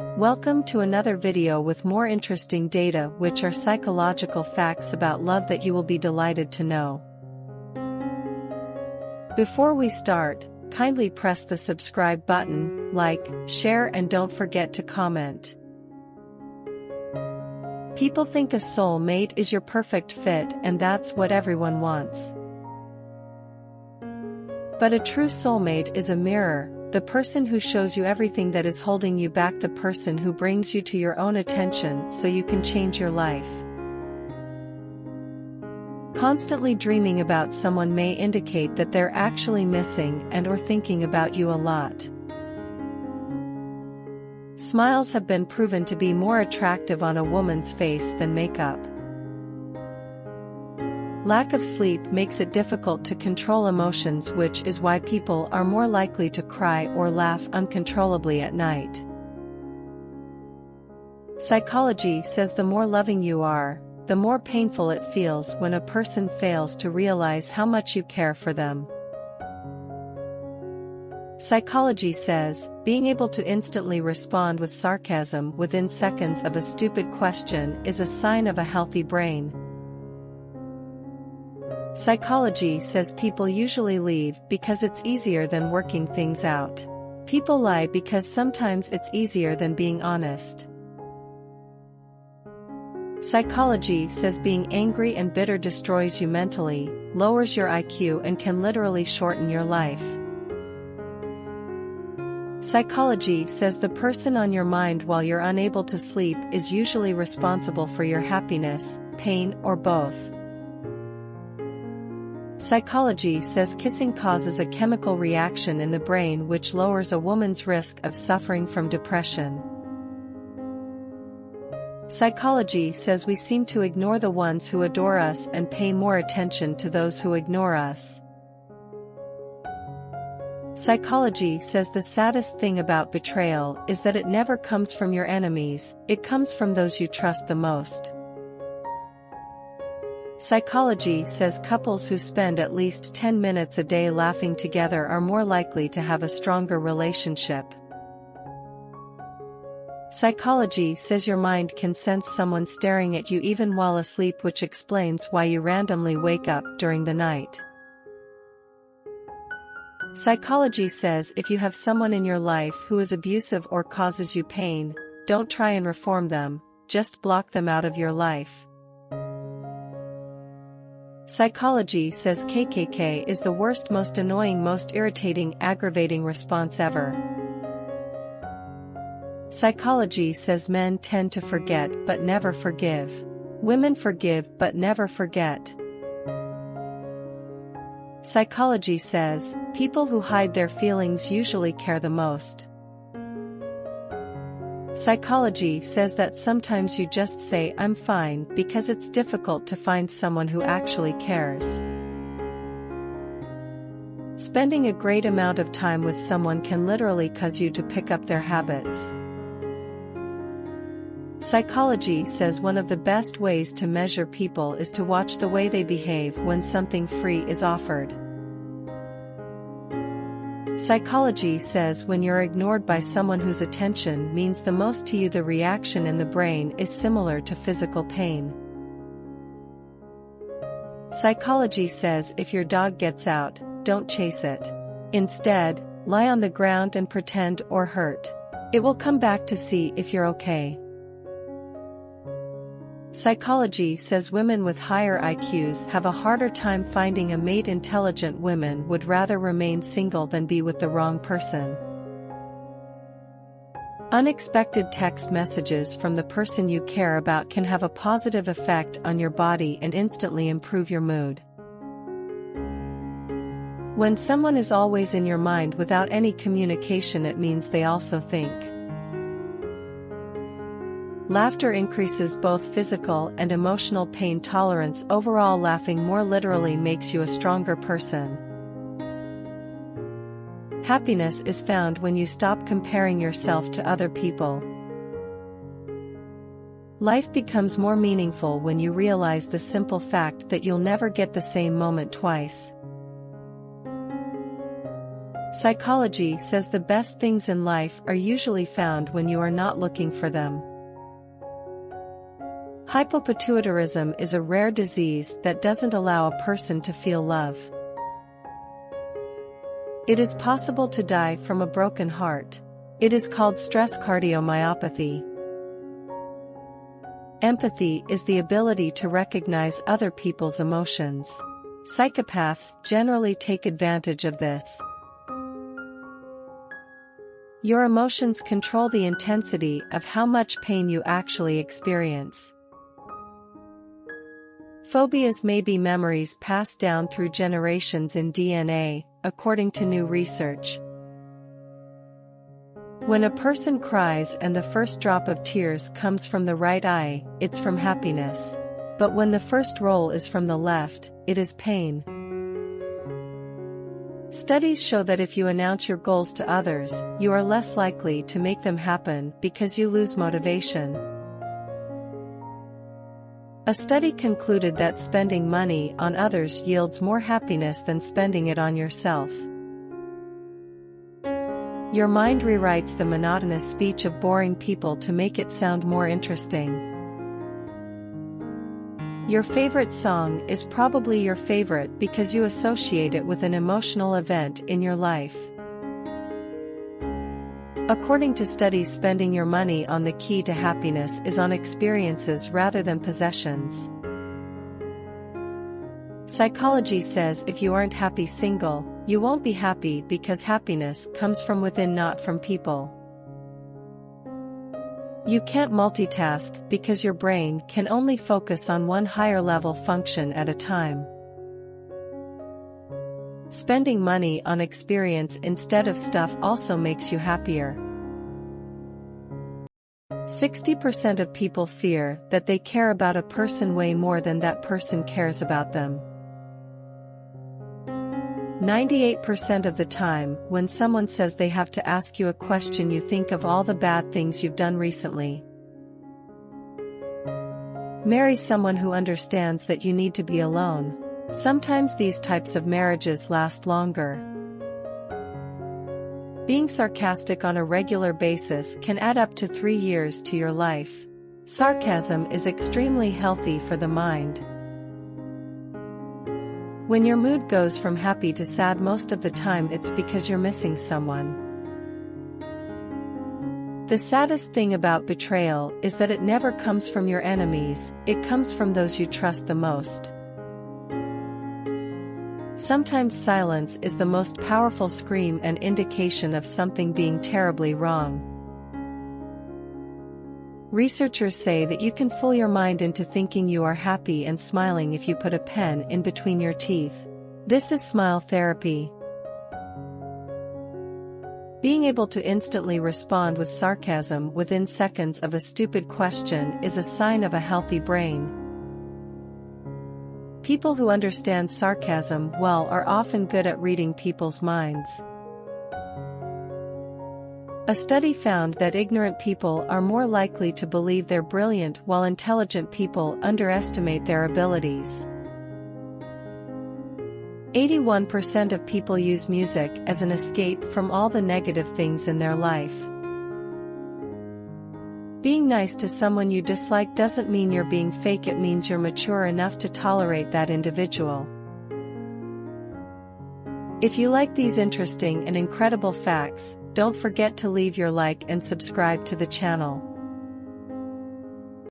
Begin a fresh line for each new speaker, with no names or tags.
Welcome to another video with more interesting data, which are psychological facts about love that you will be delighted to know. Before we start, kindly press the subscribe button, like, share, and don't forget to comment. People think a soulmate is your perfect fit, and that's what everyone wants. But a true soulmate is a mirror, the person who shows you everything that is holding you back, the person who brings you to your own attention so you can change your life. Constantly dreaming about someone may indicate that they're actually missing and/or thinking about you a lot. Smiles have been proven to be more attractive on a woman's face than makeup. Lack of sleep makes it difficult to control emotions, which is why people are more likely to cry or laugh uncontrollably at night. Psychology says the more loving you are, the more painful it feels when a person fails to realize how much you care for them. Psychology says, being able to instantly respond with sarcasm within seconds of a stupid question is a sign of a healthy brain. Psychology says people usually leave because it's easier than working things out. People lie because sometimes it's easier than being honest. Psychology says being angry and bitter destroys you mentally, lowers your IQ, and can literally shorten your life. Psychology says the person on your mind while you're unable to sleep is usually responsible for your happiness, pain, or both. Psychology says kissing causes a chemical reaction in the brain which lowers a woman's risk of suffering from depression. Psychology says we seem to ignore the ones who adore us and pay more attention to those who ignore us. Psychology says the saddest thing about betrayal is that it never comes from your enemies, it comes from those you trust the most. Psychology says couples who spend at least 10 minutes a day laughing together are more likely to have a stronger relationship. Psychology says your mind can sense someone staring at you even while asleep, which explains why you randomly wake up during the night. Psychology says if you have someone in your life who is abusive or causes you pain, don't try and reform them, just block them out of your life. Psychology says KKK is the worst, most annoying, most irritating, aggravating response ever. Psychology says men tend to forget but never forgive. Women forgive but never forget. Psychology says people who hide their feelings usually care the most. Psychology says that sometimes you just say "I'm fine" because it's difficult to find someone who actually cares. Spending a great amount of time with someone can literally cause you to pick up their habits. Psychology says one of the best ways to measure people is to watch the way they behave when something free is offered. Psychology says when you're ignored by someone whose attention means the most to you, the reaction in the brain is similar to physical pain. Psychology says if your dog gets out, don't chase it. Instead, lie on the ground and pretend or hurt. It will come back to see if you're okay. Psychology says women with higher IQs have a harder time finding a mate. Intelligent women would rather remain single than be with the wrong person. Unexpected text messages from the person you care about can have a positive effect on your body and instantly improve your mood. When someone is always in your mind without any communication, it means they also think. Laughter increases both physical and emotional pain tolerance. Overall, laughing more literally makes you a stronger person. Happiness is found when you stop comparing yourself to other people. Life becomes more meaningful when you realize the simple fact that you'll never get the same moment twice. Psychology says the best things in life are usually found when you are not looking for them. Hypopituitarism is a rare disease that doesn't allow a person to feel love. It is possible to die from a broken heart. It is called stress cardiomyopathy. Empathy is the ability to recognize other people's emotions. Psychopaths generally take advantage of this. Your emotions control the intensity of how much pain you actually experience. Phobias may be memories passed down through generations in DNA, according to new research. When a person cries and the first drop of tears comes from the right eye, it's from happiness. But when the first roll is from the left, it is pain. Studies show that if you announce your goals to others, you are less likely to make them happen because you lose motivation. A study concluded that spending money on others yields more happiness than spending it on yourself. Your mind rewrites the monotonous speech of boring people to make it sound more interesting. Your favorite song is probably your favorite because you associate it with an emotional event in your life. According to studies, spending your money on the key to happiness is on experiences rather than possessions. Psychology says if you aren't happy single, you won't be happy because happiness comes from within, not from people. You can't multitask because your brain can only focus on one higher level function at a time. Spending money on experience instead of stuff also makes you happier. 60% of people fear that they care about a person way more than that person cares about them. 98% of the time, when someone says they have to ask you a question, you think of all the bad things you've done recently. Marry someone who understands that you need to be alone. Sometimes these types of marriages last longer. Being sarcastic on a regular basis can add up to 3 years to your life. Sarcasm is extremely healthy for the mind. When your mood goes from happy to sad, most of the time it's because you're missing someone. The saddest thing about betrayal is that it never comes from your enemies, it comes from those you trust the most. Sometimes silence is the most powerful scream and indication of something being terribly wrong. Researchers say that you can fool your mind into thinking you are happy and smiling if you put a pen in between your teeth. This is smile therapy. Being able to instantly respond with sarcasm within seconds of a stupid question is a sign of a healthy brain. People who understand sarcasm well are often good at reading people's minds. A study found that ignorant people are more likely to believe they're brilliant, while intelligent people underestimate their abilities. 81% of people use music as an escape from all the negative things in their life. Being nice to someone you dislike doesn't mean you're being fake, it means you're mature enough to tolerate that individual. If you like these interesting and incredible facts, don't forget to leave your like and subscribe to the channel.